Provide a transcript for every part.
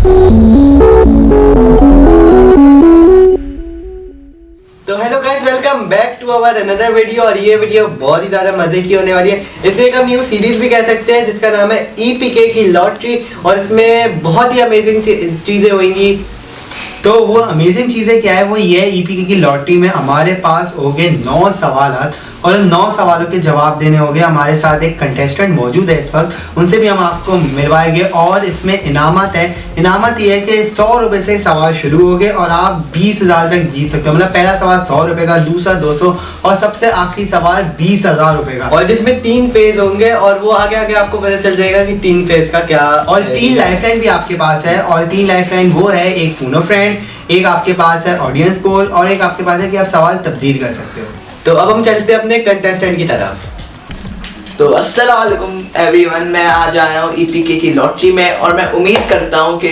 तो hello guys, welcome back to our another video. और ये वीडियो बहुत ही ज़्यादा मज़े की होने वाली है। इसे एक हम न्यू सीरीज भी कह सकते हैं जिसका नाम है EPK की लॉटरी। और इसमें बहुत ही अमेजिंग चीज़ें होंगी। तो वो अमेजिंग चीज़ें क्या है, वो ये EPK की लॉटरी में हमारे पास होंगे 9 सवाल और 9 सवालों के जवाब देने होंगे। हमारे साथ एक कंटेस्टेंट मौजूद है इस वक्त, उनसे भी हम आपको मिलवाएंगे। और इसमें इनामत है। इनामत ये है कि 100 रुपये से सवाल शुरू होंगे और आप 20,000 तक जीत सकते हो। मतलब पहला सवाल 100 रुपये का, दूसरा 200 और सबसे आखिरी सवाल 20,000 रुपये का। और जिसमें 3 फेज होंगे और वो आगे आगे आपको पता चल जाएगा कि 3 फेज का क्या। और 3 लाइफलाइन भी आपके पास है। और 3 लाइफलाइन वो है, एक फोन अ फ्रेंड, एक आपके पास है ऑडियंस पोल और एक आपके पास है कि आप सवाल तब्दील कर सकते हो। तो अब हम चलते हैं अपने कंटेस्टेंट की तरफ। तो अस्सलाम वालेकुम एवरीवन, मैं आज आया हूँ EPK की लॉटरी में और मैं उम्मीद करता हूँ कि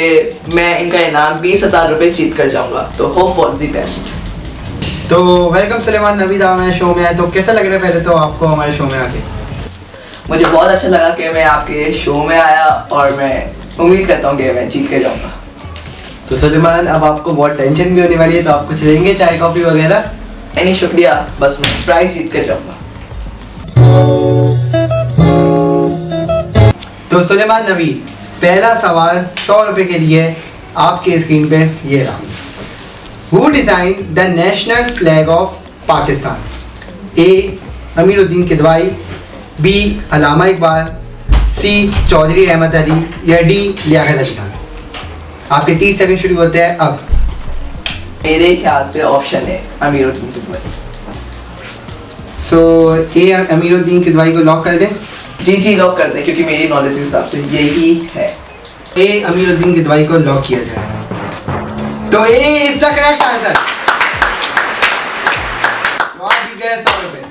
मैं इनका इनाम 20,000 रुपये जीत कर जाऊँगा। तो होप फॉर द बेस्ट। तो वेलकम सुलेमान, नवीद हमारे शो में आए। तो कैसा लग रहा है पहले तो आपको हमारे शो में आके? मुझे बहुत अच्छा लगा कि मैं आपके शो में आया और मैं उम्मीद करता हूँ कि मैं जीत कर जाऊँगा। तो सुलेमान, अब आपको बहुत टेंशन भी होने वाली है, तो आप कुछ लेंगे चाय कॉफी वगैरह? नहीं शुक्रिया, बस मैं प्राइज जीत कर जाऊँगा। तो सुलेमान नवीद, पहला सवाल 100 रुपये के लिए आपके स्क्रीन पे ये रहा। Who design the national flag of Pakistan? A Amiruddin Kidwai, B Allama Iqbal, C Chaudhry Rahmat Ali या डी लियाकत अली खान। आपके 30 सेकंड शुरू होते हैं अब। मेरे ख्याल से ऑप्शन है अमीरुद्दीन किदवाई। सो ए अमीरुद्दीन किदवाई को लॉक कर दें? जी लॉक कर दें, क्योंकि मेरी नॉलेज के हिसाब से यही है। ए अमीरुद्दीन किदवाई को लॉक किया जाए। तो ए इज द करेक्ट आंसर। तो आप जीत गए 100 रुपये।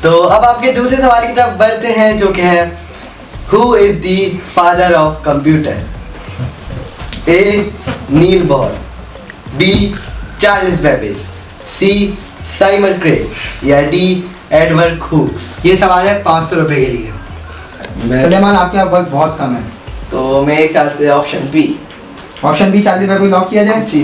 तो अब आपके दूसरे सवाल की तरफ बढ़ते हैं, जो कि है who is the father of computer? A Niels Bohr, B Charles Babbage, C Seymour Cray या डी एडवर्ड हुक्स। ये सवाल है 500 रुपये के लिए। सुलेमान, आपके पास वक्त बहुत कम है, तो मेरे ख्याल से ऑप्शन बी। ऑप्शन बी 40 रुपये को लॉक किया जाए? जी।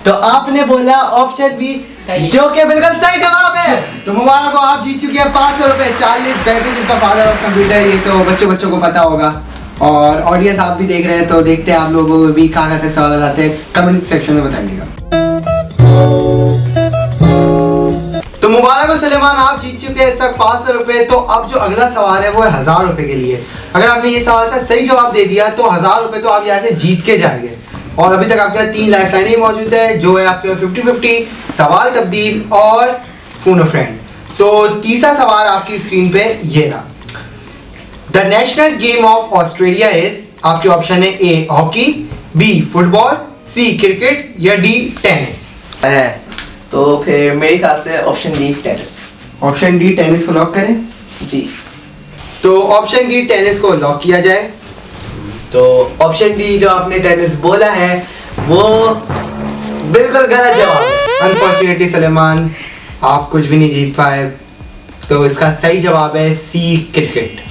तो आपने बोला ऑप्शन बी, जो कि बिल्कुल सही जवाब है। तो मुबारक हो, आप जीत चुके हैं 500 रुपये। Charles Babbage is the father of computer. ये तो बच्चों को पता होगा। और ऑडियंस आप भी देख रहे हैं, तो देखते हैं आप लोगों को भी कहाँ तक सवाल आते हैं, कमेंट सेक्शन में बताइएगा। तो मुबारक हो सुलेमान, आप जीत चुके हैं इस वक्त 500 रुपये। तो अब जो अगला सवाल है वो है 1000 रुपये के लिए। अगर आपने ये सवाल का सही जवाब दे दिया तो 1000 रुपये तो आप यहाँ से जीत के जाएंगे। और अभी तक आपके पास 3 लाइफ लाइनें मौजूद है, जो है आपके 50-50, सवाल तब्दील और फोन अ फ्रेंड। तो तीसरा सवाल आपकी स्क्रीन पे ये रहा। The national game of Australia is, आपके ऑप्शन है A hockey, B football, C cricket या डी टेनिस। है तो फिर मेरे ख्याल से option D tennis. Option D tennis को लॉक करें? जी। तो ऑप्शन डी टेनिस को लॉक किया जाए। तो ऑप्शन डी जो आपने टेनिस बोला है वो बिल्कुल गलत जवाब है। अनफॉर्चुनेटली सुलेमान, आप कुछ भी नहीं जीत पाए। तो इसका सही जवाब है सी क्रिकेट।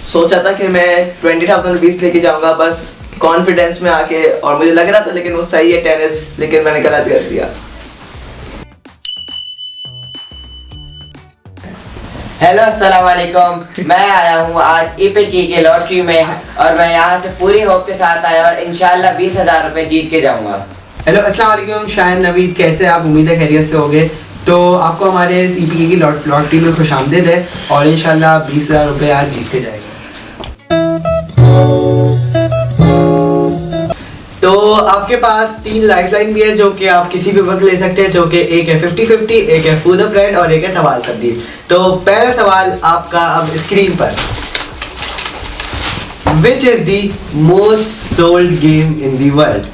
सोचा था कि मैं 20,000 रुपीज लेके जाऊंगा बस कॉन्फिडेंस में आके, और मुझे लग रहा था लेकिन वो सही है टेनिस, लेकिन मैंने गलत कर दिया। हेलो अस्सलाम वालेकुम, मैं आया हूँ आज EPK की लॉटरी में और मैं यहाँ से पूरी होप के साथ आया और इंशाल्लाह 20,000 रुपये जीत के जाऊँगा। हेलो अस्सलाम वालेकुम शायद नवीद, कैसे आप? उम्मीद है खैरियत से होगे। तो आपको हमारे इस EPK की लॉटरी में खुशामदीद है और इंशाल्लाह 20,000 रुपये आज जीत के जाएगा। तो आपके पास 3 लाइफलाइन भी है जो कि आप किसी भी वक्त ले सकते हैं, जो कि एक है 50-50, एक है फोन अ फ्रेंड और एक है सवाल तब्दील। तो पहला सवाल आपका अब स्क्रीन पर। Which is the most sold game in the world?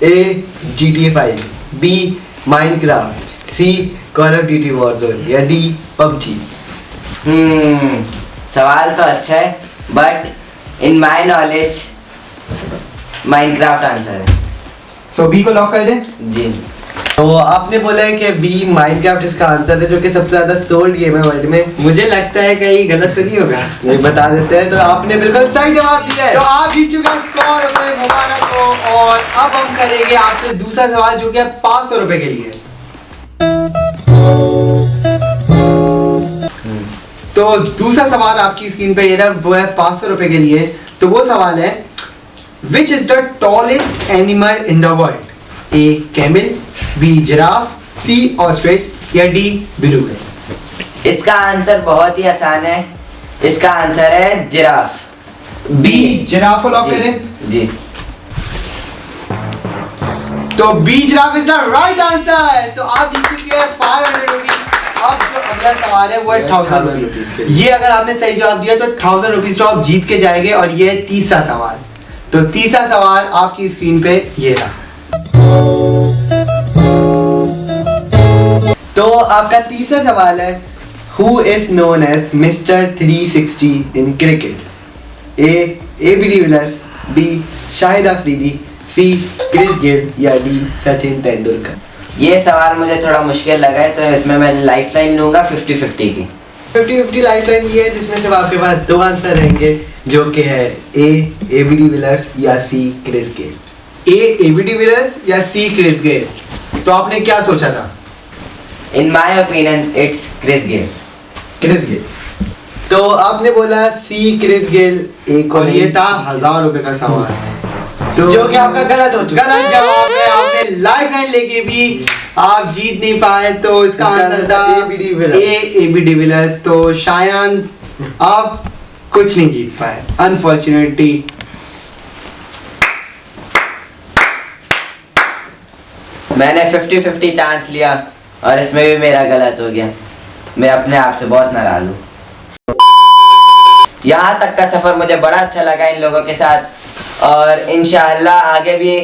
A GTA 5, B Minecraft, C call of duty Warzone या डी PUBG। सवाल तो अच्छा है but in my knowledge Minecraft answer है। सो बी को लॉक कर दें? जी। तो आपने बोला है कि बी माइनक्राफ्ट इसका आंसर है, जो कि सबसे ज्यादा सोल्ड गेम है वर्ल्ड में। मुझे लगता है कहीं गलत तो नहीं होगा, ये बता देते हैं। तो आपने बिल्कुल सही जवाब दिया है। तो आप जीत चुके हैं 100 रुपए, मुबारक हो। और अब हम करेंगे आपसे दूसरा सवाल, जो कि है 500 रुपए के लिए। तो दूसरा सवाल आपकी स्क्रीन पे ये रहा, वो है 500 रुपए के लिए। तो वो सवाल है, which is the tallest animal in the world? A camel, B giraffe, C ostrich या डी बिलूगेल? इसका आंसर बहुत ही आसान है, इसका आंसर है जिराफ। बी जिराफ को लॉक जी, करें? जी। तो B giraffe is the right answer. तो आप जीत चुके हैं 500 रुपीज। अब जो अगला सवाल है वो है 1000 रुपीज। ये अगर आपने सही जवाब दिया तो 1000 रुपीज तो आप जीत के जाएंगे। और ये है तीसरा सवाल। तो तीसरा सवाल आपकी स्क्रीन पे ये रहा। तो आपका तीसरा सवाल है, who is known as mister 360 in cricket? A B de Villiers, B Shahid Afridi, C Chris Gayle या डी सचिन तेंदुलकर? ये सवाल मुझे थोड़ा मुश्किल लगा है, तो इसमें मैं लाइफलाइन लूंगा 50-50 की। 50-50 लाइफलाइन ये है, जिसमें से आपके पास दो आंसर रहेंगे, जो कि है ए बी डिविलियर्स या C Chris Gayle. A B de Villiers या सी क्रिस गेल? तो आपने क्या सोचा था? In my opinion it's Chris Gayle. Chris Gayle. तो आपने बोला सी क्रिस गेल, एक और ये था 1000 रुपए का सवाल। तो जो कि आपका गलत हो चुका। गलत जवाब है। आपने लाइफलाइन लेके भी आप जीत नहीं पाए। तो इसका आंसर था ए बी डिविलियर्स। तो शायद आप कुछ नहीं जीत पाए, अनफॉर्चुनेटली। मैंने 50-50 चांस लिया और इसमें भी मेरा गलत हो गया। मैं अपने आप से बहुत नाराज हूँ। यहाँ तक का सफर मुझे बड़ा अच्छा लगा इन लोगों के साथ, और इंशाअल्लाह आगे भी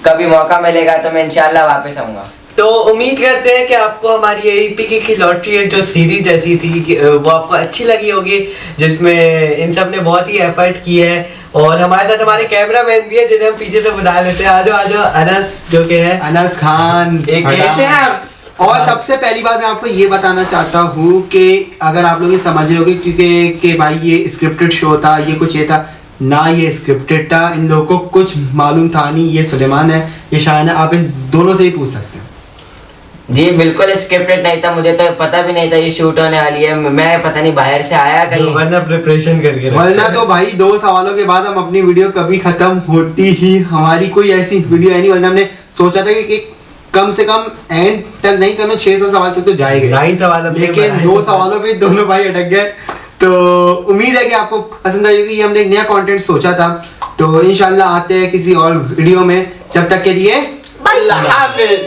कभी मौका मिलेगा तो मैं इंशाअल्लाह वापस आऊँगा। तो उम्मीद करते हैं कि आपको हमारी एपीके की लॉटरी जो सीरीज ऐसी थी वो आपको अच्छी लगी होगी, जिसमें इन सब ने बहुत ही एफर्ट की है। और हमारे साथ हमारे कैमरामैन भी है, जिन्हें हम पीछे से बुला लेते हैं। आजो अनस, जो कि है अनस खान। एक कैसे हैं आप? और सबसे पहली बार मैं आपको ये बताना चाहता हूँ कि अगर आप लोग ये समझ रहे होगे क्योंकि कि भाई ये स्क्रिप्टेड शो था, ये कुछ ये था ना, ये स्क्रिप्टेड था। इन लोगों को कुछ मालूम था नहीं। ये सुलेमान है, ये शायन है। आप इन दोनों से ही पूछ सकते हैं। जी बिल्कुल स्क्रिप्टेड नहीं था, मुझे तो पता भी नहीं था ये शूट होने वाली है। मैं पता नहीं बाहर से आया कहीं, वरना प्रिपरेशन करके वरना तो भाई 2 सवालों के बाद हम अपनी वीडियो कभी खत्म होती ही हमारी कोई ऐसी वीडियो है नहीं। वरना हमने सोचा था कि कम से कम एंड तक नहीं, कम 600 सवाल तक तो जाएंगे। 9 सवाल, लेकिन 2 सवालों पे दोनों भाई अटक गए। तो उम्मीद है कि आपको पसंद आएगी। ये हमने एक नया कंटेंट सोचा था। तो इंशाल्लाह आते हैं किसी और वीडियो में। जब तक के लिए अल्लाह हाफिज।